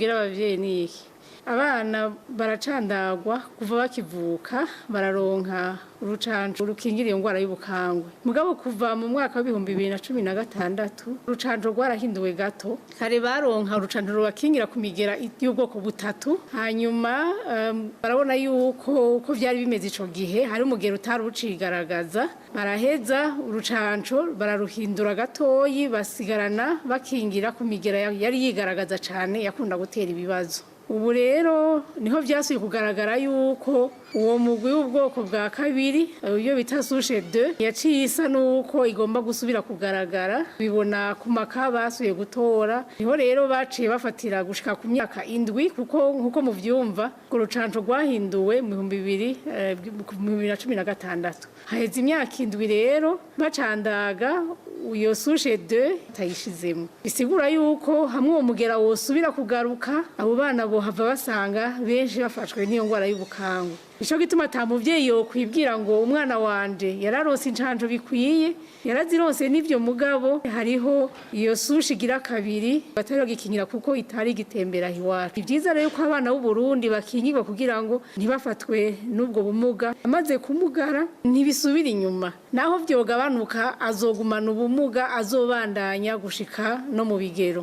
nobwira abavyeyi niki abana baracandagwa kuva bakivuka bararonka urucanco rukingira iyo ndwara y'ubukangwe mugabo kuva mu mwaka wa 2016 urucanco rwarahinduwe gato kare baronka urucanco rubakingira ku migera y'ubwoko butatu hanyuma barabona yuko uko vyari bimeze ico gihe hari umugero utarucigaragaza baraheza urucanco bararuhindura gatoyi basigarana bakingira ku migera yari yigaragaza cane yakunda gutera ibibazo ubu rero niho vyasuye kugaragara yuko uwo mugwi w'ubwoko bwa kabiri iyo bita souche 2 yaciye isa nuko igomba gusubira kugaragara bibona ku makaba basuye gutora niho rero baciye bafatira gushika ku myaka 7 kuko nkuko muvyumva ko urucanco rwahinduwe mu 2016 haheze imyaka 7 rero bacandaga uyo souche 2 tayishizemo bisigura yuko hamwe uwo mugera wosubira kugaruka abo bana bo hava basanga benshi bafashwe n'iyo ndwara y'ubukangwe ico gituma tamuvyeyi yo kwibwira ngo umwana wanje yararonse incanco bikwiye yarazironse n'ivyo mugabo hariho iyo sushi gira kabiri batari bagikinyira kuko itari gitembera hiwacu ivyiza rero ko abana b'u Burundi bakinyirwa kugira ngo ntibafatwe n'ubwo bumuga amaze kumugara ntibisubira inyuma naho vyogabanuka azogumana ubumuga azobandanya gushika no mu bigero